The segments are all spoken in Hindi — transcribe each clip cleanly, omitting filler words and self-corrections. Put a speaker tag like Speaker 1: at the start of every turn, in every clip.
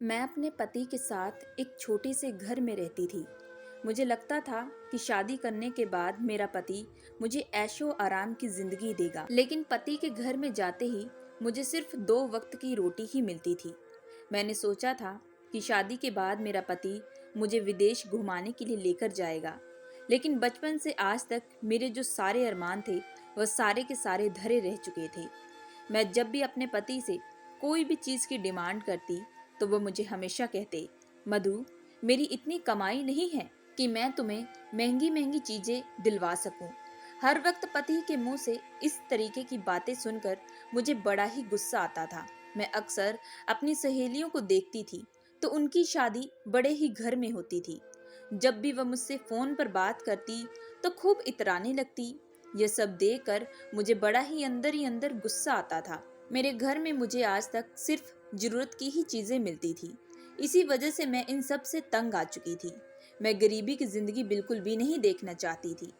Speaker 1: मैं अपने पति के साथ एक छोटे से घर में रहती थी। मुझे लगता था कि शादी करने के बाद मेरा पति मुझे ऐशो आराम की जिंदगी देगा, लेकिन पति के घर में जाते ही मुझे सिर्फ 2 वक्त की रोटी ही मिलती थी। मैंने सोचा था कि शादी के बाद मेरा पति मुझे विदेश घुमाने के लिए लेकर जाएगा, लेकिन बचपन से आज तक मेरे जो सारे अरमान थे वह सारे के सारे धरे रह चुके थे। मैं जब भी अपने पति से कोई भी चीज़ की डिमांड करती तो वो मुझे हमेशा कहते, मधु, मेरी इतनी कमाई नहीं है कि मैं तुम्हें महंगी महंगी चीज़ें दिलवा सकूं। हर वक्त पति के मुंह से इस तरीके की बातें सुनकर मुझे बड़ा ही गुस्सा आता था। मैं अक्सर अपनी सहेलियों को देखती थी तो उनकी शादी बड़े ही घर में होती थी। जब भी वह मुझसे फ़ोन पर बात करती तो खूब इतराने लगती। यह सब देखकर मुझे बड़ा ही अंदर गुस्सा आता था। मेरे घर में मुझे आज तक सिर्फ जरूरत की ही चीजें मिलती थी। इसी वजह से मैं इन सब से तंग आ चुकी थी। मैं गरीबी की जिंदगी बिल्कुल भी नहीं देखना चाहती थी।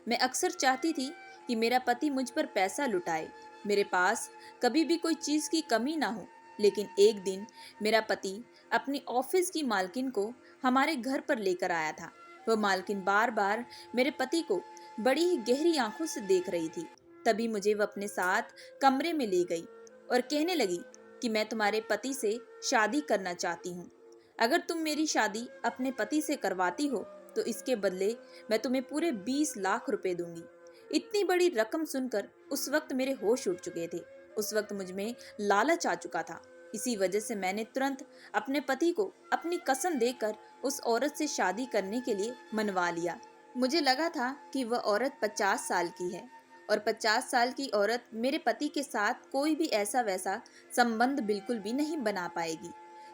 Speaker 1: मैं अक्सर चाहती थी कि मेरा पति मुझ पर पैसा लुटाए, मेरे पास कभी भी कोई चीज की कमी ना हो। लेकिन एक दिन मेरा पति अपनी ऑफिस की मालकिन को हमारे घर पर लेकर आया था। वह मालकिन बार बार मेरे पति को बड़ी ही गहरी आंखों से देख रही थी। तभी मुझे वह अपने साथ कमरे में ले गई और कहने लगी कि मैं तुम्हारे पति से शादी करना चाहती हूँ। अगर तुम मेरी शादी अपने पति से करवाती हो तो इसके बदले मैं तुम्हें पूरे 20 लाख रुपए दूंगी। इतनी बड़ी रकम सुनकर उस वक्त मेरे होश उड़ चुके थे। उस वक्त मुझ में लालच आ चुका था। इसी वजह से मैंने तुरंत अपने पति को अपनी कसम देकर उस औरत से शादी करने के लिए मनवा लिया। मुझे लगा था कि वह औरत 50 साल की है और 50 साल की औरत मेरे पति के साथ कोई भी ऐसा वैसा संबंध बिल्कुल भी नहीं बना पाएगी।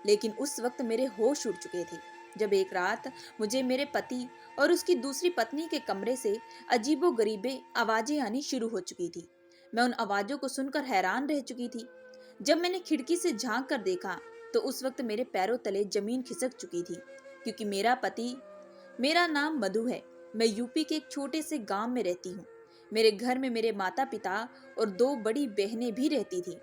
Speaker 1: लेकिन उस वक्त मेरे होश उड़ चुके थे जब एक रात मुझे मेरे पति और उसकी दूसरी पत्नी के कमरे से अजीबो गरीबे आवाजें आनी शुरू हो चुकी थी। मैं उन आवाजों को सुनकर हैरान रह चुकी थी। जब मैंने खिड़की से झांक कर देखा तो उस वक्त मेरे पैरों तले जमीन खिसक चुकी थी, क्योंकि मेरा पति, मेरा नाम मधु है। मैं यूपी के एक छोटे से गांव में रहती हूँ। मेरे घर में मेरे माता पिता और 2 बड़ी बहनें भी रहती थी।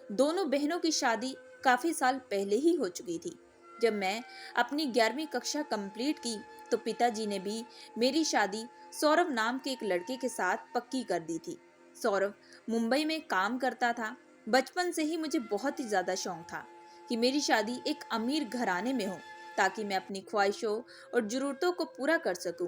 Speaker 1: दोनों बहनों की शादी काफी साल पहले ही हो चुकी थी। जब मैं अपनी 11वीं कक्षा कंप्लीट की तो पिताजी ने भी मेरी शादी सौरभ नाम के एक लड़के के साथ पक्की कर दी थी। सौरभ मुंबई में काम करता था। बचपन से ही मुझे बहुत ही ज्यादा शौक था कि मेरी शादी एक अमीर घराने में हो, ताकि मैं अपनी ख्वाहिशों और जरूरतों को पूरा कर सकूं।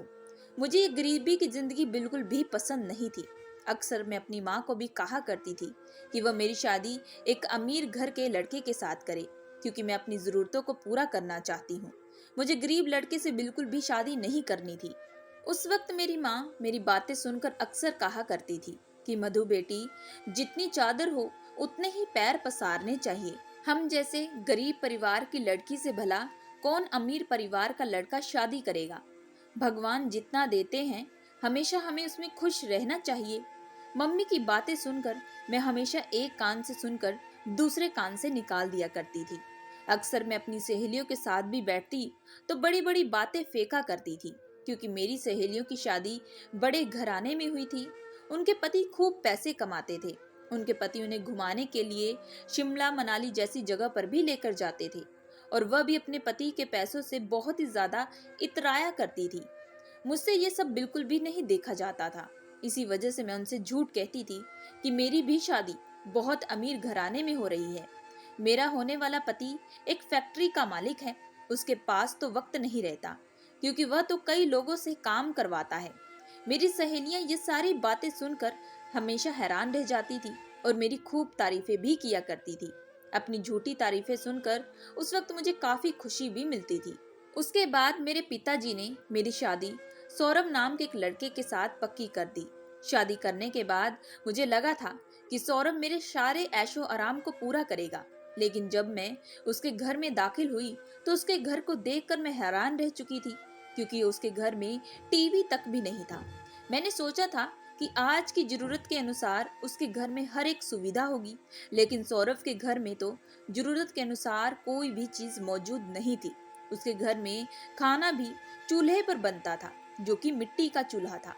Speaker 1: मुझे ये गरीबी की जिंदगी बिल्कुल भी पसंद नहीं थी। अक्सर मैं अपनी माँ को भी कहा करती थी कि वह मेरी शादी एक अमीर घर के लड़के के साथ करे, क्योंकि मैं अपनी जरूरतों को पूरा करना चाहती हूँ। मुझे गरीब लड़के से बिल्कुल भी शादी नहीं करनी थी। उस वक्त मेरी माँ मेरी बातें सुनकर अक्सर कहा करती थी कि मधु बेटी, जितनी चादर हो उतने ही पैर पसारने चाहिए। हम जैसे गरीब परिवार की लड़की से भला कौन अमीर परिवार का लड़का शादी करेगा। भगवान जितना देते हैं हमेशा हमें उसमें खुश रहना चाहिए। मम्मी की बातें सुनकर मैं हमेशा एक कान से सुनकर दूसरे कान से निकाल दिया करती थी। अक्सर मैं अपनी सहेलियों के साथ भी बैठती तो बड़ी बड़ी बातें फेंका करती थी, क्योंकि मेरी सहेलियों की शादी बड़े घराने में हुई थी। उनके पति खूब पैसे कमाते थे। उनके पति उन्हें घुमाने के लिए शिमला मनाली जैसी जगह पर भी लेकर जाते थे, और वह भी अपने पति के पैसों से बहुत ही ज्यादा इतराया करती थी। मुझसे ये सब बिल्कुल भी नहीं देखा जाता था। इसी वजह से मैं उनसे झूठ कहती थी कि मेरी भी शादी बहुत अमीर घराने में हो रही है। मेरा होने वाला पति एक फैक्ट्री का मालिक है। उसके पास तो वक्त नहीं रहता, क्योंकि वह तो कई लोगों से काम करवाता है। मेरी सहेलियां ये सारी बातें सुनकर हमेशा हैरान रह जाती थी और मेरी खूब तारीफें भी किया करती थी। अपनी झूठी तारीफें सुनकर उस वक्त मुझे काफी खुशी भी मिलती थी। उसके बाद मेरे पिताजी ने मेरी शादी सौरभ नाम के एक लड़के के साथ पक्की कर दी। शादी करने के बाद मुझे लगा था कि सौरभ मेरे सारे ऐशो आराम को पूरा करेगा, लेकिन जब मैं उसके घर में दाखिल हुई तो उसके घर को देखकर मैं हैरान रह चुकी थी, क्योंकि उसके घर में टीवी तक भी नहीं था। मैंने सोचा था कि आज की जरूरत के अनुसार उसके घर में हर एक सुविधा होगी, लेकिन सौरभ के घर में तो जरूरत के अनुसार कोई भी चीज मौजूद नहीं थी। उसके घर में खाना भी चूल्हे पर बनता था, जो कि मिट्टी का चूल्हा था।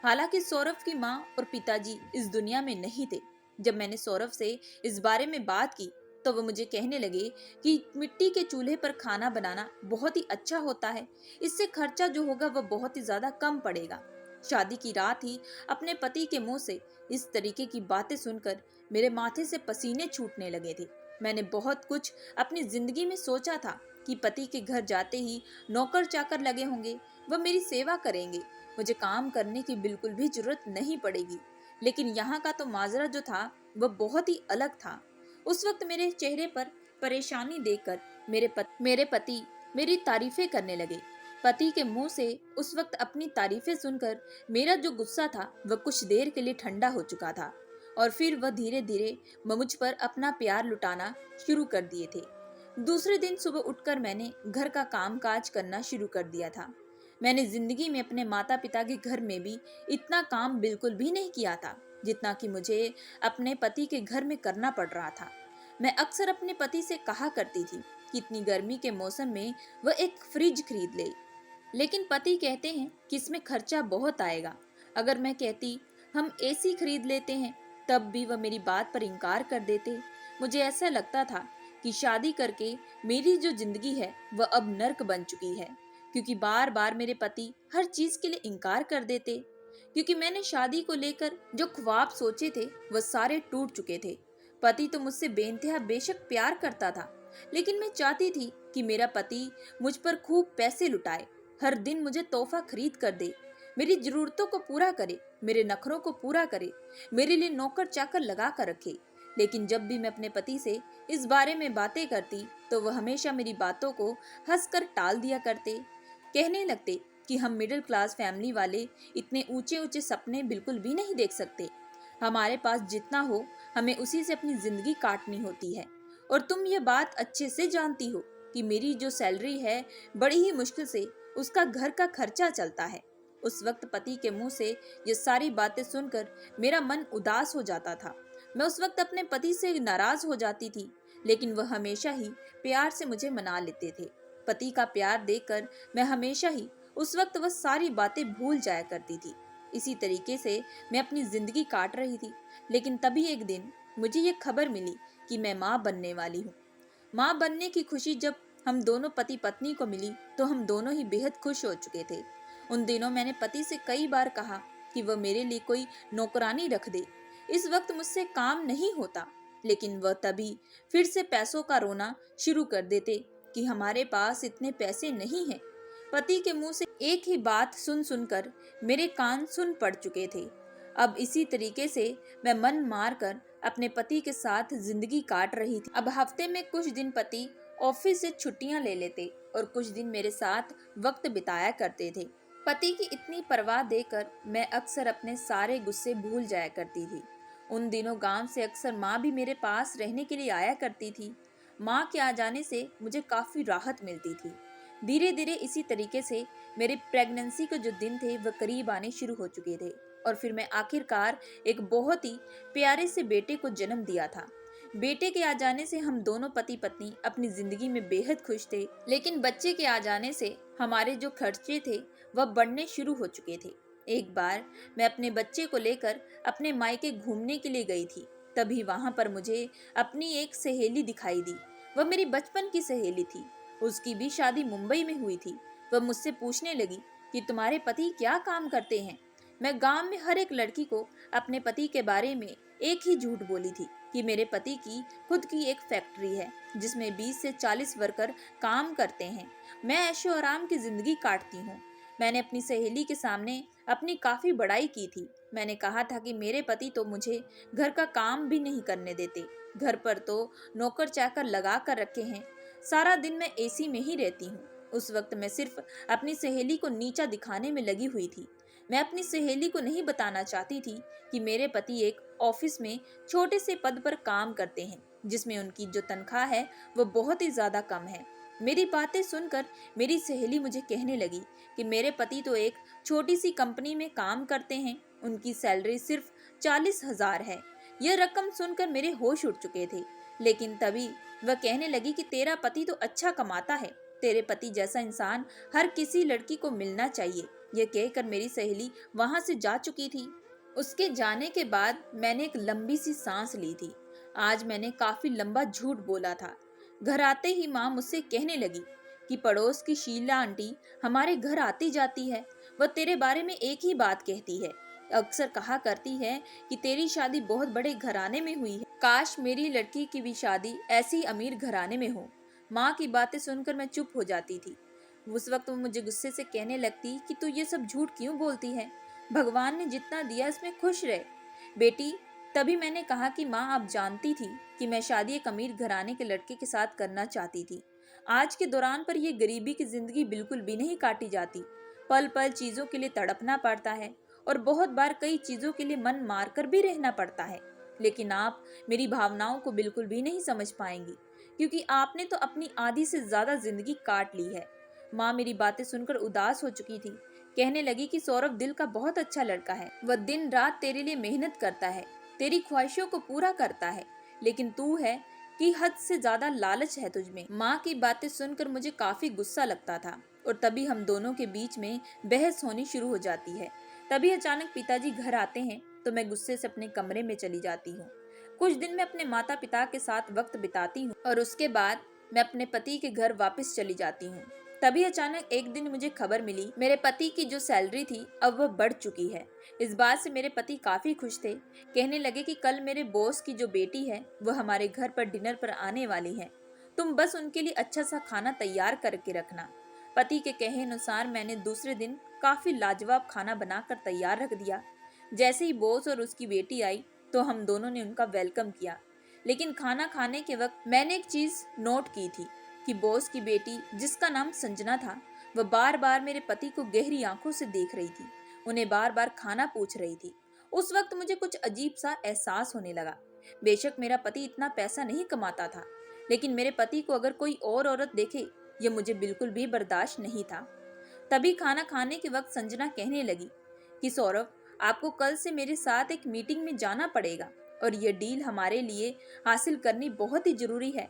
Speaker 1: हालांकि सौरभ की माँ और पिताजी इस दुनिया में नहीं थे। जब मैंने सौरभ से इस बारे में बात की तो वो मुझे कहने लगे कि मिट्टी के चूल्हे पर खाना बनाना बहुत ही अच्छा होता है, इससे खर्चा जो होगा वह बहुत ही ज्यादा कम पड़ेगा। शादी की रात ही अपने पति के मुंह से इस तरीके की बातें सुनकर मेरे माथे से पसीने छूटने लगे थे। मैंने बहुत कुछ अपनी जिंदगी में सोचा था कि पति के घर जाते ही नौकर चाकर लगे होंगे, वह मेरी सेवा करेंगे, मुझे काम करने की बिल्कुल भी जरूरत नहीं पड़ेगी। लेकिन यहाँ का तो माजरा जो था वह बहुत ही अलग था। उस वक्त मेरे चेहरे पर परेशानी देखकर मेरे पति मेरी तारीफें करने लगे। पति के मुंह से उस वक्त अपनी तारीफें सुनकर मेरा जो गुस्सा था वह कुछ देर के लिए ठंडा हो चुका था और फिर वह धीरे धीरे मुझ पर अपना प्यार लुटाना शुरू कर दिए थे। दूसरे दिन सुबह उठकर मैंने घर का काम काज करना शुरू कर दिया था। मैंने जिंदगी में अपने माता पिता के घर में भी इतना काम बिल्कुल भी नहीं किया था जितना कि मुझे अपने पति के घर में करना पड़ रहा था। मैं अक्सर अपने पति से कहा करती थी कि इतनी गर्मी के मौसम में वह एक फ्रिज खरीद ले, लेकिन पति कहते हैं कि इसमें खर्चा बहुत आएगा। अगर मैं कहती हम एसी खरीद लेते हैं तब भी वह मेरी बात पर इनकार कर देते। मुझे ऐसा लगता था कि शादी करके मेरी जो जिंदगी है वह अब नर्क बन चुकी है, क्योंकि बार बार मेरे पति हर चीज के लिए इनकार कर देते। क्योंकि मैंने शादी को लेकर जो ख्वाब सोचे थे वह सारे टूट चुके थे। पति तो मुझसे बेइंतहा बेशक प्यार करता था, लेकिन मैं चाहती थी कि मेरा पति मुझ पर खूब पैसे लुटाए, हर दिन मुझे तोहफा खरीद कर दे, मेरी जरूरतों को पूरा करे, मेरे नखरों को पूरा करे, मेरे लिए नौकर चाकर लगा कर रखे। लेकिन जब भी मैं अपने पति से इस बारे में बातें करती तो वह हमेशा मेरी बातों को हंसकर टाल दिया करते। कहने लगते कि हम मिडिल क्लास फैमिली वाले इतने ऊंचे ऊंचे सपने बिल्कुल भी नहीं देख सकते, हमारे पास जितना हो हमें उसी से अपनी जिंदगी काटनी होती है। और तुम ये बात अच्छे से जानती हो कि मेरी जो सैलरी है बड़ी ही मुश्किल से उसका घर का खर्चा चलता है। उस वक्त पति के मुंह से ये सारी बातें सुनकर मेरा मन उदास हो जाता था। मैं उस वक्त अपने पति से नाराज हो जाती थी, लेकिन वह हमेशा ही प्यार से मुझे मना लेते थे। पति का प्यार देखकर मैं हमेशा ही उस वक्त वह सारी बातें भूल जाया करती थी। इसी तरीके से मैं अपनी जिंदगी काट रही थी। लेकिन तभी एक दिन मुझे ये खबर मिली कि मैं माँ बनने वाली हूँ। माँ बनने की खुशी जब हम दोनों पति पत्नी को मिली तो हम दोनों ही बेहद खुश हो चुके थे। उन दिनों मैंने पति से कई बार कहा कि वह मेरे लिए कोई नौकरानी रख दे, इस वक्त मुझसे काम नहीं होता। लेकिन वह तभी फिर से पैसों का रोना शुरू कर देते कि हमारे पास इतने पैसे नहीं हैं। पति के मुंह से एक ही बात सुन सुनकर मेरे कान सुन पड़ चुके थे। अब इसी तरीके से मैं मन मार कर अपने पति के साथ जिंदगी काट रही थी। अब हफ्ते में कुछ दिन पति ऑफिस से छुट्टियां ले लेते और कुछ दिन मेरे साथ वक्त बिताया करते थे। पति की इतनी परवाह देकर मैं अक्सर अपने सारे गुस्से भूल जाया करती थी। उन दिनों गांव से अक्सर माँ भी मेरे पास रहने के लिए आया करती थी। माँ के आ जाने से मुझे काफी राहत मिलती थी। धीरे धीरे इसी तरीके से मेरी प्रेगनेंसी के जो दिन थे वह करीब आने शुरू हो चुके थे और फिर मैं आखिरकार एक बहुत ही प्यारे से बेटे को जन्म दिया था। बेटे के आ जाने से हम दोनों पति पत्नी अपनी जिंदगी में बेहद खुश थे, लेकिन बच्चे के आ जाने से हमारे जो खर्चे थे वह बढ़ने शुरू हो चुके थे। एक बार मैं अपने बच्चे को लेकर अपने मायके घूमने के लिए गई थी। तभी वहां पर मुझे अपनी एक सहेली दिखाई दी। वह मेरी बचपन की सहेली थी। उसकी भी शादी मुंबई में हुई थी। वह मुझसे पूछने लगी कि तुम्हारे पति क्या काम करते हैं। मैं गांव में हर एक लड़की को अपने पति के बारे में एक ही झूठ बोली थी कि मेरे पति की खुद की एक फैक्ट्री है जिसमें 20 से 40 वर्कर काम करते हैं। मैं ऐशो आराम की जिंदगी काटती हूँ। मैंने अपनी सहेली के सामने अपनी काफी बड़ाई की थी। मैंने कहा था कि मेरे पति तो मुझे घर का काम भी नहीं करने देते। घर पर तो नौकर चाकर लगा कर रखे हैं। सारा दिन मैं एसी में ही रहती हूँ। उस वक्त मैं सिर्फ अपनी सहेली को नीचा दिखाने में लगी हुई थी। मैं अपनी सहेली को नहीं बताना चाहती थी कि मेरे पति एक ऑफिस में छोटे से पद पर काम करते हैं जिसमें उनकी जो तनख्वाह है वह बहुत ही ज्यादा कम है। मेरी बातें सुनकर मेरी सहेली मुझे कहने लगी कि मेरे पति तो एक छोटी सी कंपनी में काम करते हैं, उनकी सैलरी सिर्फ 40,000 है। यह रकम सुनकर मेरे होश उड़ चुके थे। लेकिन तभी वह कहने लगी कि तेरा पति तो अच्छा कमाता है, तेरे पति जैसा इंसान हर किसी लड़की को मिलना चाहिए। यह कहकर मेरी सहेली वहां से जा चुकी थी। उसके जाने के बाद मैंने एक लंबी सी सांस ली थी। आज मैंने काफी लंबा झूठ बोला था। घर आते ही माँ मुझसे कहने लगी कि पड़ोस की शीला आंटी हमारे घर आती जाती है, वह तेरे बारे में एक ही बात कहती है। अक्सर कहा करती है कि तेरी शादी बहुत बड़े घराने में हुई है। काश मेरी लड़की की भी शादी ऐसी अमीर घराने में हो। माँ की बातें सुनकर मैं चुप हो जाती थी। उस वक्त वो मुझे गुस्से से कहने लगती कि तू ये सब झूठ क्यों बोलती है, भगवान ने जितना दिया इसमें खुश रहे बेटी। तभी मैंने कहा कि माँ, आप जानती थी कि मैं शादी एक अमीर घराने के लड़के के साथ करना चाहती थी। आज के दौरान पर यह गरीबी की जिंदगी बिल्कुल भी नहीं काटी जाती। पल पल चीजों के लिए तड़पना पड़ता है और बहुत बार कई चीजों के लिए मन मारकर भी रहना पड़ता है। लेकिन आप मेरी भावनाओं को बिल्कुल भी नहीं समझ पाएंगी, क्योंकि आपने तो अपनी आधी से ज्यादा जिंदगी काट ली है। माँ मेरी बातें सुनकर उदास हो चुकी थी। कहने लगी कि सौरभ दिल का बहुत अच्छा लड़का है, वह दिन रात तेरे लिए मेहनत करता है, तेरी ख्वाहिशों को पूरा करता है, लेकिन तू है कि हद से ज्यादा लालच है तुझमें। माँ की बातें सुनकर मुझे काफी गुस्सा लगता था और तभी हम दोनों के बीच में बहस होनी शुरू हो जाती है। तभी अचानक पिताजी घर आते हैं तो मैं गुस्से से अपने कमरे में चली जाती हूँ। कुछ दिन मैं अपने माता पिता के साथ वक्त बिताती हूँ और उसके बाद मैं अपने पति के घर वापस चली जाती हूँ। तभी अचानक एक दिन मुझे खबर मिली, मेरे पति की जो सैलरी थी अब वह बढ़ चुकी है। इस बात से मेरे पति काफी खुश थे। कहने लगे कि कल मेरे बॉस की जो बेटी है वह हमारे घर पर डिनर पर आने वाली है, तुम बस उनके लिए अच्छा सा खाना तैयार करके रखना। पति के कहे अनुसार मैंने दूसरे दिन काफी लाजवाब खाना बनाकर तैयार रख दिया। जैसे ही बॉस और उसकी बेटी आई तो हम दोनों ने उनका वेलकम किया। लेकिन खाना खाने के वक्त मैंने एक चीज नोट की थी कि बॉस की बेटी, जिसका नाम संजना था, वह बार बार मेरे पति को गहरी आंखों से देख रही थी, उन्हें बार बार खाना पूछ रही थी। उस वक्त मुझे कुछ अजीब सा एहसास होने लगा। बेशक मेरा पति इतना पैसा नहीं कमाता था, लेकिन मेरे पति को अगर कोई और औरत देखे, यह मुझे बिल्कुल भी बर्दाश्त नहीं था। तभी खाना खाने के वक्त संजना कहने लगी कि सौरभ, आपको कल से मेरे साथ एक मीटिंग में जाना पड़ेगा और यह डील हमारे लिए हासिल करनी बहुत ही जरूरी है।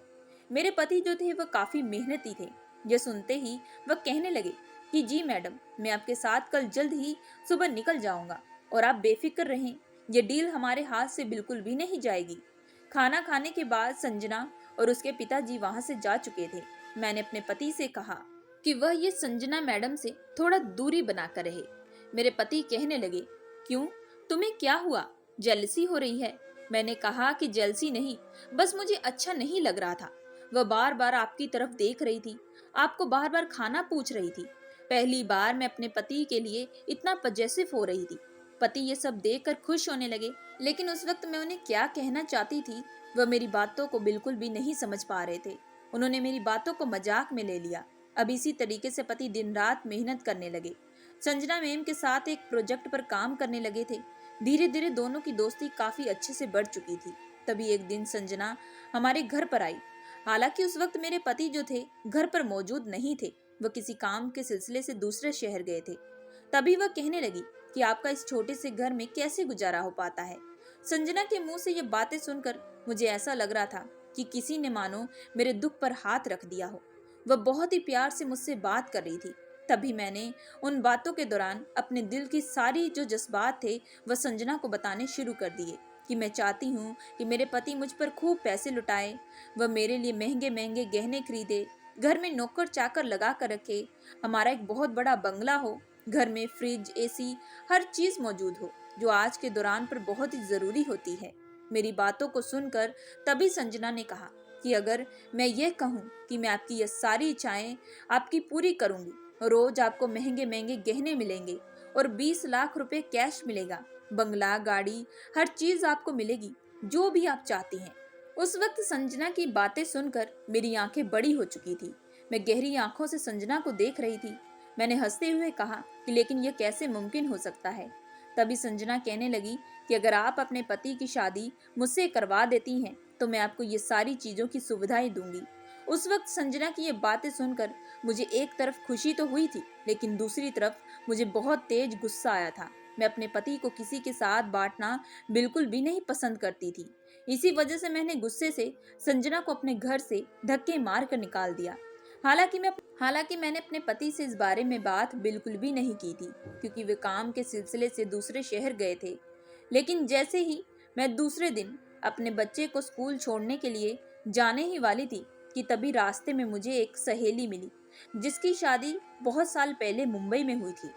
Speaker 1: मेरे पति जो थे वह काफी मेहनती थे। यह सुनते ही वह कहने लगे कि जी मैडम, मैं आपके साथ कल जल्द ही सुबह निकल जाऊंगा और आप बेफिक्र रहें, यह डील हमारे हाथ से बिल्कुल भी नहीं जाएगी। खाना खाने के बाद संजना और उसके पिताजी वहां से जा चुके थे। मैंने अपने पति से कहा कि वह ये संजना मैडम से थोड़ा दूरी बनाकर रहे। मेरे पति कहने लगे, क्यों, तुम्हें क्या हुआ, जेलसी हो रही है? मैंने कहा कि जेलसी नहीं, बस मुझे अच्छा नहीं लग रहा था। वह बार बार आपकी तरफ देख रही थी, आपको बार बार खाना पूछ रही थी। पहली बार मैं अपने पति के लिए इतना पजेसिव हो रही थी। पति ये सब देखकर खुश होने लगे, लेकिन उस वक्त मैं उन्हें क्या कहना चाहती थी वह मेरी बातों को बिल्कुल भी नहीं समझ पा रहे थे। उन्होंने मेरी बातों को मजाक में ले लिया। अब इसी तरीके से पति दिन रात मेहनत करने लगे। संजना मैम के साथ एक प्रोजेक्ट पर काम करने लगे थे। धीरे धीरे दोनों की दोस्ती काफी अच्छे से बढ़ चुकी थी। तभी एक दिन संजना हमारे घर पर आई। हालांकि उस वक्त मेरे पति जो थे घर पर मौजूद नहीं थे, वह किसी काम के सिलसिले से दूसरे शहर गए थे। तभी वह कहने लगी कि आपका इस छोटे से घर में कैसे गुजारा हो पाता है। संजना के मुंह से ये बातें सुनकर मुझे ऐसा लग रहा था कि किसी ने मानो मेरे दुख पर हाथ रख दिया हो। वह बहुत ही प्यार से मुझसे बात कर रही थी। तभी मैंने उन बातों के दौरान अपने दिल की सारी जो जज्बात थे वह संजना को बताने शुरू कर दिए कि मैं चाहती हूँ कि मेरे पति मुझ पर खूब पैसे लुटाए, वह मेरे लिए महंगे महंगे गहने खरीदे, घर में नौकर चाकर लगा कर रखे, हमारा एक बहुत बड़ा बंगला हो, घर में फ्रिज, एसी, हर चीज मौजूद हो जो आज के दौरान पर बहुत ही जरूरी होती है। मेरी बातों को सुनकर तभी संजना ने कहा कि अगर मैं ये कहूँ कि मैं आपकी ये सारी इच्छाएं आपकी पूरी करूंगी, रोज आपको महंगे महंगे गहने मिलेंगे और 20 लाख रुपए कैश मिलेगा, बंगला, गाड़ी, हर चीज आपको मिलेगी जो भी आप चाहती हैं। उस वक्त संजना की बातें सुनकर मेरी आंखें बड़ी हो चुकी थी। मैं गहरी आंखों से संजना को देख रही थी। मैंने हंसते हुए कहा कि लेकिन यह कैसे मुमकिन हो सकता है। तभी संजना कहने लगी कि अगर आप अपने पति की शादी मुझसे करवा देती हैं तो मैं आपको ये सारी चीजों की सुविधाएं दूंगी। उस वक्त संजना की ये बातें सुनकर मुझे एक तरफ खुशी तो हुई थी, लेकिन दूसरी तरफ मुझे बहुत तेज गुस्सा आया था। मैं अपने पति को किसी के साथ बांटना बिल्कुल भी नहीं पसंद करती थी। इसी वजह से मैंने गुस्से से संजना को अपने घर से धक्के मार कर निकाल दिया। हालांकि मैंने अपने पति से इस बारे में बात बिल्कुल भी नहीं की थी, क्योंकि वे काम के सिलसिले से दूसरे शहर गए थे। लेकिन जैसे ही मैं दूसरे दिन अपने बच्चे को स्कूल छोड़ने के लिए जाने ही वाली थी कि तभी रास्ते में मुझे एक सहेली मिली जिसकी शादी बहुत साल पहले मुंबई में हुई थी।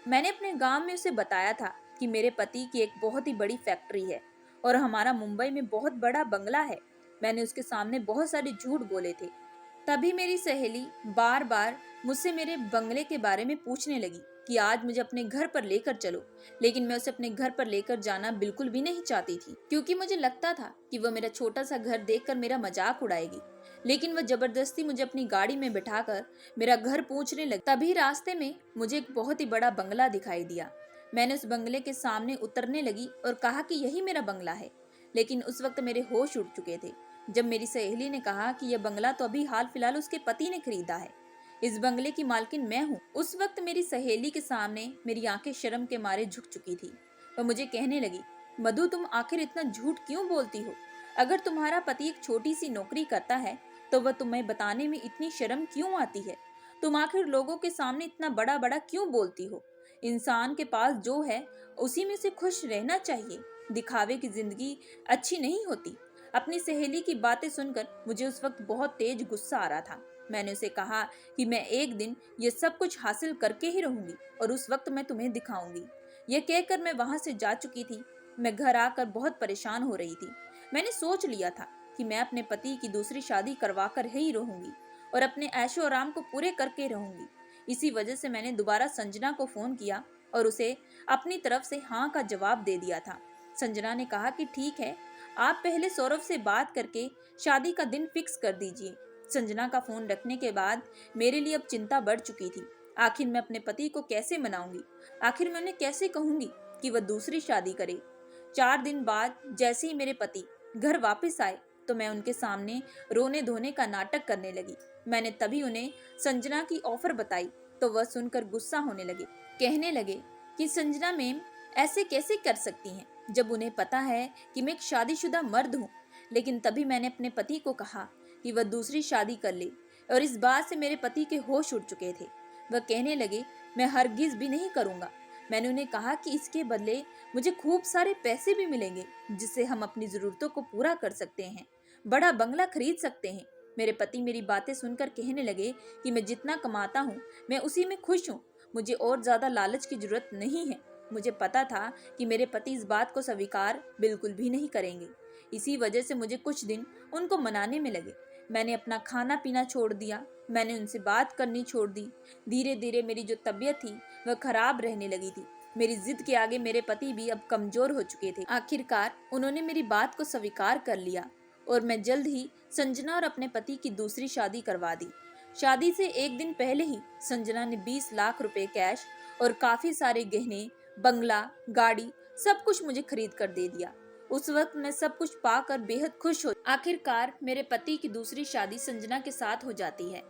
Speaker 1: मैंने अपने गांव में उसे बताया था कि मेरे पति की एक बहुत ही बड़ी फैक्ट्री है और हमारा मुंबई में बहुत बड़ा बंगला है। मैंने उसके सामने बहुत सारे झूठ बोले थे। तभी मेरी सहेली बार बार मुझसे मेरे बंगले के बारे में पूछने लगी कि आज मुझे अपने घर पर लेकर चलो। लेकिन मैं उसे अपने घर पर लेकर जाना बिल्कुल भी नहीं चाहती थी, क्योंकि मुझे लगता था कि वह मेरा छोटा सा घर देखकर मेरा मजाक उड़ाएगी। लेकिन वह जबरदस्ती मुझे अपनी गाड़ी में बिठाकर मेरा घर पूछने लगी। तभी रास्ते में मुझे एक बहुत ही बड़ा बंगला दिखाई दिया। मैंने उस बंगले के सामने उतरने लगी और कहा कि यही मेरा बंगला है। लेकिन उस वक्त मेरे होश उड़ चुके थे जब मेरी सहेली ने कहा कि यह बंगला तो अभी हाल फिलहाल उसके पति ने खरीदा है। इस बंगले की मालकिन मैं हूँ। उस वक्त मेरी सहेली के सामने मेरी आंखें शर्म के मारे झुक चुकी थी। वह मुझे कहने लगी, मधु तुम आखिर इतना झूठ क्यों बोलती हो? अगर तुम्हारा पति एक छोटी सी नौकरी करता है तो वह तुम्हें बताने में इतनी शर्म क्यों आती है? तुम आखिर लोगों के सामने इतना बड़ा बड़ा क्यों बोलती हो? इंसान के पास जो है उसी में से खुश रहना चाहिए। दिखावे की जिंदगी अच्छी नहीं होती। अपनी सहेली की बातें सुनकर मुझे उस वक्त बहुत तेज गुस्सा आ रहा था। मैंने उसे कहा कि मैं एक दिन ये सब कुछ हासिल करके ही रहूंगी और उस वक्त मैं तुम्हें दिखाऊंगी। यह कहकर मैं वहां से जा चुकी थी। मैं घर आकर बहुत परेशान हो रही थी। मैंने सोच लिया था कि मैं अपने पति की दूसरी शादी करवा कर ही रहूंगी और अपने ऐशो आराम को पूरे करके रहूंगी। इसी वजह से मैंने दोबारा संजना को फोन किया और उसे अपनी तरफ से हाँ का जवाब दे दिया था। संजना ने कहा कि ठीक है, आप पहले सौरभ से बात करके शादी का दिन फिक्स कर दीजिए। संजना का फोन रखने के बाद मेरे लिए अब चिंता बढ़ चुकी थी। आखिर मैं अपने पति को कैसे मनाऊंगी? आखिर मैं उन्हें कैसे कहूंगी कि वह दूसरी शादी करे? 4 दिन बाद जैसे ही मेरे पति घर वापस आए तो मैं उनके सामने रोने धोने का नाटक करने लगी। मैंने तभी उन्हें संजना की ऑफर बताई तो वह सुनकर गुस्सा होने लगे। कहने लगे कि संजना मैम ऐसे कैसे कर सकती हैं जब उन्हें पता है कि मैं एक शादीशुदा मर्द हूँ। लेकिन तभी मैंने अपने पति को कहा कि वह दूसरी शादी कर ले और इस बात से मेरे पति के होश उड़ चुके थे। वह कहने लगे, मैं हरगिज भी नहीं करूंगा। मैंने उन्हें कहा कि इसके बदले मुझे खूब सारे पैसे भी मिलेंगे जिससे हम अपनी जरूरतों को पूरा कर सकते हैं, बड़ा बंगला खरीद सकते हैं। मेरे पति मेरी बातें सुनकर कहने लगे कि मैं जितना कमाता हूँ मैं उसी में खुश हूँ, मुझे और ज्यादा लालच की जरूरत नहीं है। मुझे पता था कि मेरे पति इस बात को स्वीकार बिल्कुल भी नहीं करेंगे। इसी वजह से मुझे कुछ दिन उनको मनाने में लगे। मैंने अपना खाना पीना छोड़ दिया। मैंने उनसे बात करनी छोड़ दी। धीरे धीरे मेरी जो तबीयत थी वह खराब रहने लगी थी। मेरी जिद के आगे मेरे पति भी अब कमजोर हो चुके थे। आखिरकार उन्होंने मेरी बात को स्वीकार कर लिया और मैं जल्द ही संजना और अपने पति की दूसरी शादी करवा दी। शादी से एक दिन पहले ही संजना ने 20 लाख रुपए कैश और काफी सारे गहने, बंगला, गाड़ी सब कुछ मुझे खरीद कर दे दिया। उस वक्त मैं सब कुछ पाकर बेहद खुश हो। आखिरकार मेरे पति की दूसरी शादी संजना के साथ हो जाती है।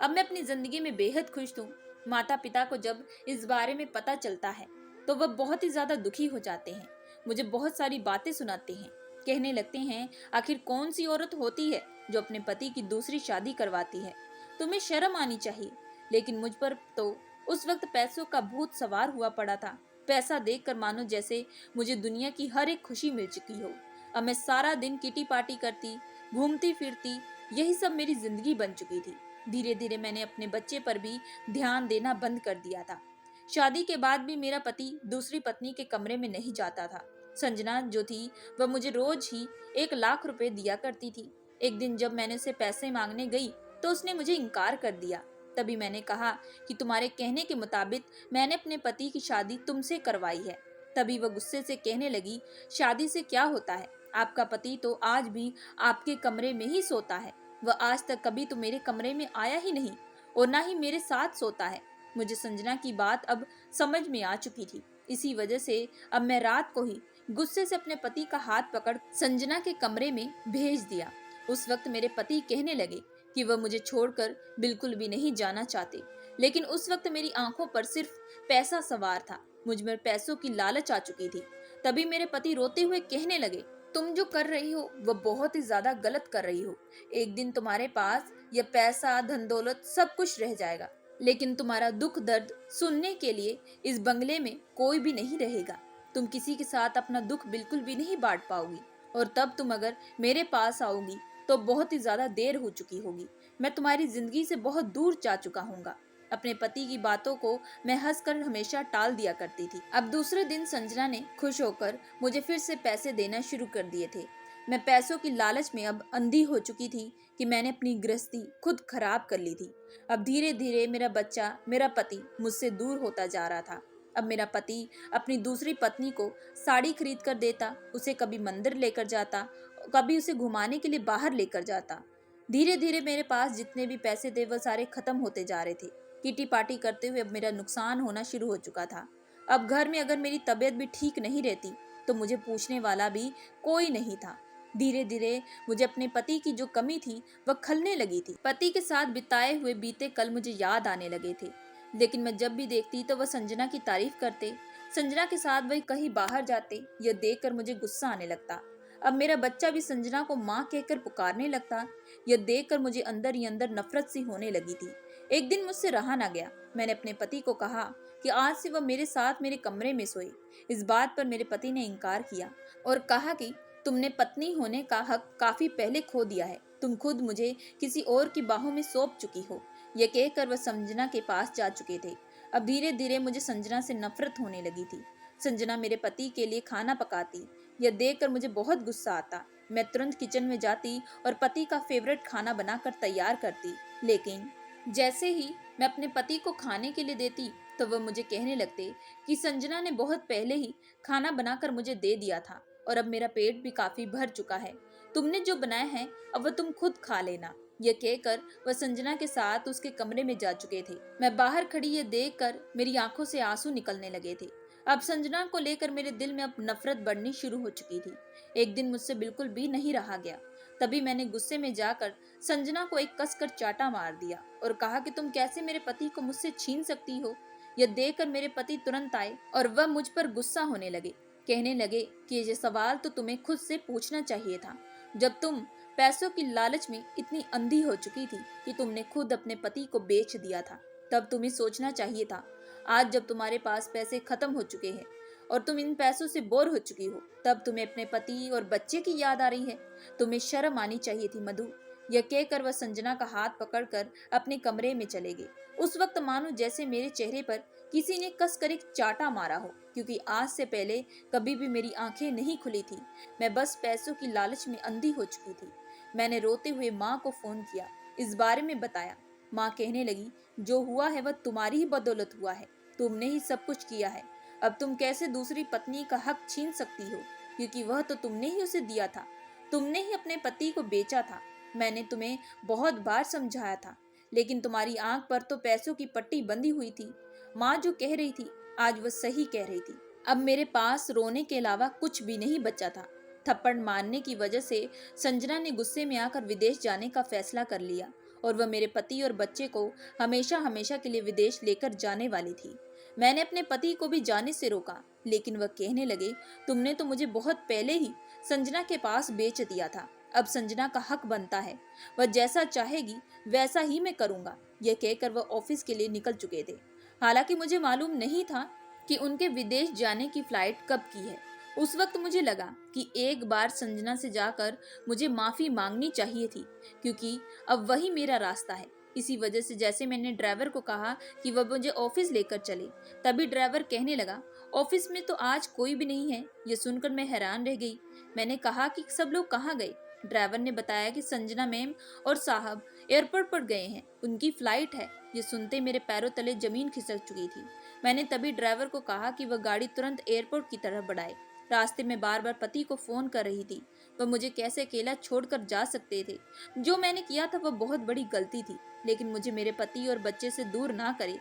Speaker 1: अब मैं अपनी जिंदगी में बेहद खुश हूँ। माता पिता को जब इस बारे में पता चलता है तो वह बहुत ही ज्यादा दुखी हो जाते हैं। मुझे बहुत सारी बातें सुनाते हैं। कहने लगते हैं, आखिर कौन सी औरत होती है जो अपने पति की दूसरी शादी करवाती है? तुम्हें शर्म आनी चाहिए। लेकिन मुझ पर तो उस वक्त पैसों का भूत सवार हुआ पड़ा था। पैसा देखकर मानो जैसे मुझे दुनिया की हर एक खुशी मिल चुकी हो। अब मैं सारा दिन किटी पार्टी करती, घूमती फिरती, यही सब मेरी जिंदगी बन चुकी थी। धीरे धीरे मैंने अपने बच्चे पर भी ध्यान देना बंद कर दिया था। शादी के बाद भी मेरा पति दूसरी पत्नी के कमरे में नहीं जाता था। संजना जो थी वह मुझे रोज ही 1 लाख रुपए दिया करती थी। एक दिन जब मैंने उसे पैसे मांगने गई तो उसने मुझे इनकार कर दिया। तभी मैंने कहा कि तुम्हारे कहने के मुताबिक मैंने अपने पति की शादी तुमसे करवाई है। तभी वह गुस्से से कहने लगी, शादी से क्या होता है? आपका पति तो आज भी आपके कमरे में ही सोता है। वह आज तक कभी तो मेरे कमरे में आया ही नहीं और ना ही मेरे साथ सोता है। मुझे संजना की बात अब समझ में आ चुकी थी। इसी वजह से अब मैं रात को ही गुस्से से अपने पति का हाथ पकड़ संजना के कमरे में भेज दिया। उस वक्त मेरे पति कहने लगे कि वह मुझे छोड़कर बिल्कुल भी नहीं जाना चाहते। लेकिन उस वक्त मेरी आंखों पर सिर्फ पैसा सवार था। मुझ में पैसों की लालच आ चुकी थी। तभी मेरे पति रोते हुए कहने लगे, तुम जो कर रही हो वह बहुत ही ज्यादा गलत कर रही हो। एक दिन तुम्हारे पास यह पैसा, धन दौलत सब कुछ रह जाएगा, लेकिन तुम्हारा दुख दर्द सुनने के लिए इस बंगले में कोई भी नहीं रहेगा। तुम किसी के साथ अपना दुख बिल्कुल भी नहीं बांट पाओगी और तब तुम अगर मेरे पास आओगी तो बहुत ही ज्यादा देर हो चुकी होगी। मैं तुम्हारी जिंदगी से बहुत दूर जा चुका हूँगा। अपने पति की बातों को मैं हंसकर हमेशा टाल दिया करती थी। अब दूसरे दिन संजना ने खुश होकर मुझे फिर से पैसे देना शुरू कर दिए थे। मैं पैसों की लालच में अब अंधी हो चुकी थी कि मैंने अपनी गृहस्थी खुद खराब कर ली थी। अब धीरे धीरे मेरा बच्चा, मेरा पति मुझसे दूर होता जा रहा था। अब मेरा पति अपनी दूसरी पत्नी को साड़ी खरीद कर देता, उसे कभी मंदिर लेकर जाता, कभी उसे घुमाने के लिए बाहर लेकर जाता। धीरे धीरे मेरे पास जितने भी पैसे थे वह सारे खत्म होते जा रहे थे। किटी पार्टी करते हुए अब मेरा नुकसान होना शुरू हो चुका था। अब घर में अगर मेरी तबीयत भी ठीक नहीं रहती तो मुझे पूछने वाला भी कोई नहीं था। धीरे धीरे मुझे अपने पति की जो कमी थी वह खलने लगी थी। पति के साथ बिताए हुए बीते कल मुझे याद आने लगे थे, लेकिन मैं जब भी देखती तो वह संजना की तारीफ करते, संजना के साथ वह कहीं बाहर जाते। यह देखकर मुझे गुस्सा आने लगता। अब मेरा बच्चा भी संजना को माँ कहकर पुकारने लगता। यह देखकर मुझे अंदर ही अंदर नफरत सी होने लगी थी। एक दिन मुझसे रहा ना गया। मैंने अपने पति को कहा कि आज से वह मेरे साथ मेरे कमरे में सोए। इस बात पर मेरे पति ने इनकार किया और कहा कि तुमने पत्नी होने का हक काफी पहले खो दिया है। तुम खुद मुझे किसी और की बाहों में सौंप चुकी हो। यह कहकर वह संजना के पास जा चुके थे। अब धीरे धीरे मुझे संजना से नफरत होने लगी थी। संजना मेरे पति के लिए खाना पकाती। यह देखकर मुझे बहुत गुस्सा आता। मैं तुरंत किचन में जाती और पति का फेवरेट खाना बनाकर तैयार करती। लेकिन जैसे ही मैं अपने पति को खाने के लिए देती तो वह मुझे कहने लगते कि संजना ने बहुत पहले ही खाना बनाकर मुझे दे दिया था और अब मेरा पेट भी काफी भर चुका है। तुमने जो बनाया है अब वह तुम खुद खा लेना। यह कहकर वह संजना के साथ उसके कमरे में जा चुके थे। मैं बाहर खड़ी यह देखकर मेरी आंखों से आंसू निकलने लगे थे। अब संजना को लेकर मेरे दिल में अब नफरत बढ़नी शुरू हो चुकी थी। एक दिन मुझसे बिल्कुल भी नहीं रहा गया। तभी मैंने गुस्से में जाकर संजना को एक कसकर चाटा मार दिया और कहा कि तुम कैसे मेरे पति को मुझसे छीन सकती हो। यह देखकर मेरे पति तुरंत आए और वह मुझ पर गुस्सा होने लगे। कहने लगे कि ये सवाल तो तुम्हें खुद से पूछना चाहिए था। जब तुम पैसों की लालच में इतनी अंधी हो चुकी थी कि तुमने खुद अपने पति को बेच दिया था, तब तुम्हें सोचना चाहिए था। आज जब तुम्हारे पास पैसे खत्म हो चुके हैं और तुम इन पैसों से बोर हो चुकी हो, तब तुम्हें अपने पति और बच्चे की याद आ रही है। तुम्हें शर्म आनी चाहिए थी मधु। यह कहकर वह संजना का हाथ पकड़कर अपने कमरे में चले गए। उस वक्त मानो जैसे मेरे चेहरे पर किसी ने कसकर एक चाटा मारा हो, क्योंकि आज से पहले कभी भी मेरी आंखें नहीं खुली थी। मैं बस पैसों की लालच में अंधी हो चुकी थी। मैंने रोते हुए माँ को फोन किया, इस बारे में बताया। माँ कहने लगी, जो हुआ है वह तुम्हारी ही बदौलत हुआ है। तुमने ही सब कुछ किया है। अब तुम कैसे दूसरी पत्नी का हक छीन सकती हो, क्योंकि वह तो तुमने ही उसे दिया था। तुमने ही अपने पति को बेचा था। मैंने तुम्हें बहुत बार समझाया था, लेकिन तुम्हारी आंख पर तो पैसों की पट्टी बंधी हुई थी। माँ जो कह रही थी आज वह सही कह रही थी। अब मेरे पास रोने के अलावा कुछ भी नहीं बचा था। थप्पड़ मारने की वजह से संजना ने गुस्से में आकर विदेश जाने का फैसला कर लिया और वह मेरे पति और बच्चे को हमेशा हमेशा के लिए विदेश लेकर जाने वाली थी। मैंने अपने पति को भी जाने से रोका, लेकिन वह कहने लगे, तुमने तो मुझे बहुत पहले ही संजना के पास बेच दिया था। अब संजना का हक बनता है, वह जैसा चाहेगी वैसा ही मैं करूंगा। यह कहकर वह ऑफिस के लिए निकल चुके थे। हालांकि मुझे मालूम नहीं था कि उनके विदेश जाने की फ्लाइट कब की है। उस वक्त मुझे लगा कि एक बार संजना से जाकर मुझे माफी मांगनी चाहिए थी, क्योंकि अब वही मेरा रास्ता है। इसी वजह से जैसे मैंने ड्राइवर को कहा कि वह मुझे ऑफिस लेकर चले, तभी ड्राइवर कहने लगा, ऑफिस में तो आज कोई भी नहीं है। यह सुनकर मैं हैरान रह गई। मैंने कहा कि सब लोग कहाँ गए। ड्राइवर ने बताया कि संजना मैम और साहब एयरपोर्ट पर गए हैं, उनकी फ्लाइट है। ये सुनते मेरे पैरों तले जमीन खिसक चुकी थी। मैंने तभी ड्राइवर को कहा कि वह गाड़ी तुरंत एयरपोर्ट की तरफ बढ़ाए। रास्ते में बार बार पति को फोन कर रही थी, वह मुझे कैसे अकेला छोड़कर जा सकते थे। जो मैंने किया था वह बहुत बड़ी गलती थी, लेकिन मुझे मेरे पति और बच्चे से दूर ना करे।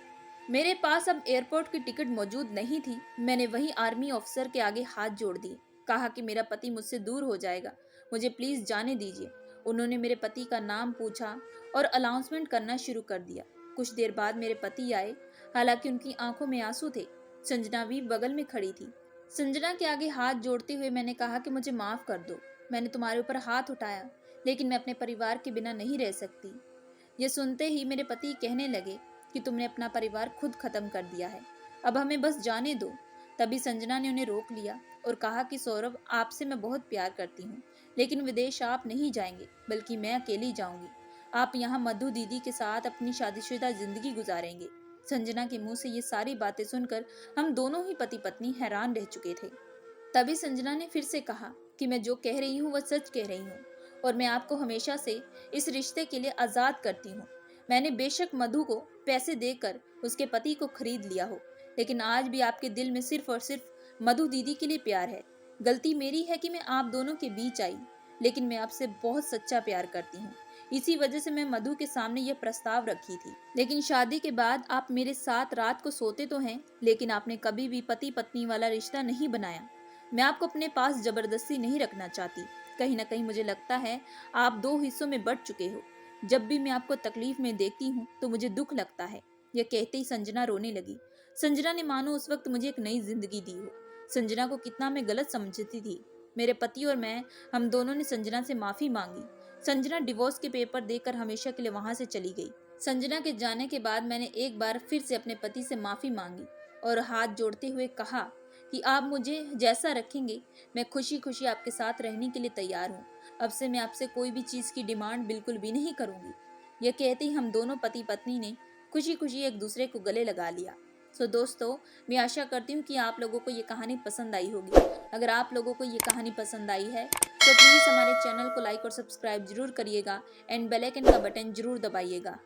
Speaker 1: मेरे पास अब एयरपोर्ट की टिकट मौजूद नहीं थी। मैंने वही आर्मी ऑफिसर के आगे हाथ जोड़ दिए, कहा कि मेरा पति मुझसे दूर हो जाएगा, मुझे प्लीज जाने दीजिए। उन्होंने मेरे पति का नाम पूछा और अनाउंसमेंट करना शुरू कर दिया। कुछ देर बाद मेरे पति आए, हालांकि उनकी आंखों में आंसू थे। संजना भी बगल में खड़ी थी। संजना के आगे हाथ जोड़ते हुए मैंने कहा कि मुझे माफ कर दो, मैंने तुम्हारे ऊपर हाथ उठाया, लेकिन मैं अपने परिवार के बिना नहीं रह सकती। ये सुनते ही मेरे पति कहने लगे कि तुमने अपना परिवार खुद खत्म कर दिया है, अब हमें बस जाने दो। तभी संजना ने उन्हें रोक लिया और कहा कि सौरभ, आपसे मैं बहुत प्यार करती हूँ, लेकिन विदेश आप नहीं जाएंगे, बल्कि मैं अकेली जाऊंगी। आप यहाँ मधु दीदी के साथ अपनी शादीशुदा जिंदगी गुजारेंगे। संजना के मुंह से ये सारी बातें सुनकर हम दोनों ही पति पत्नी हैरान रह चुके थे। तभी संजना ने फिर से कहा कि मैं जो कह रही हूँ वह सच कह रही हूँ, और मैं आपको हमेशा से इस रिश्ते के लिए आज़ाद करती हूँ। मैंने बेशक मधु को पैसे देकर उसके पति को खरीद लिया हो, लेकिन आज भी आपके दिल में सिर्फ और सिर्फ मधु दीदी के लिए प्यार है। गलती मेरी है कि मैं आप दोनों के बीच आई, लेकिन मैं आपसे बहुत सच्चा प्यार करती हूँ। इसी वजह से मैं मधु के सामने यह प्रस्ताव रखी थी। लेकिन शादी के बाद आप मेरे साथ रात को सोते तो हैं, लेकिन आपने कभी भी पति पत्नी वाला रिश्ता नहीं बनाया। मैं आपको अपने पास जबरदस्ती नहीं रखना चाहती। कहीं ना कहीं मुझे लगता है आप दो हिस्सों में बंट चुके हो। जब भी मैं आपको तकलीफ में देखती हूँ तो मुझे दुख लगता है। यह कहते ही संजना रोने लगी। संजना ने मानो उस वक्त मुझे एक नई जिंदगी दी हो। संजना को कितना मैं गलत समझती थी। मेरे पति और मैं, हम दोनों ने संजना से माफी मांगी। संजना डिवोर्स के पेपर देकर हमेशा के लिए वहां से चली गई। संजना के जाने के बाद मैंने एक बार फिर से अपने पति से माफी मांगी और हाथ जोड़ते हुए कहा कि आप मुझे जैसा रखेंगे, मैं खुशी खुशी आपके साथ रहने के लिए तैयार हूँ। अब से मैं आपसे कोई भी चीज़ की डिमांड बिल्कुल भी नहीं करूँगी। यह कहते ही हम दोनों पति पत्नी ने खुशी खुशी एक दूसरे को गले लगा लिया। सो दोस्तों, मैं आशा करती हूँ कि आप लोगों को ये कहानी पसंद आई होगी। अगर आप लोगों को ये कहानी पसंद आई है तो प्लीज़ हमारे चैनल को लाइक और सब्सक्राइब जरूर करिएगा एंड बेल आइकन का बटन जरूर दबाइएगा।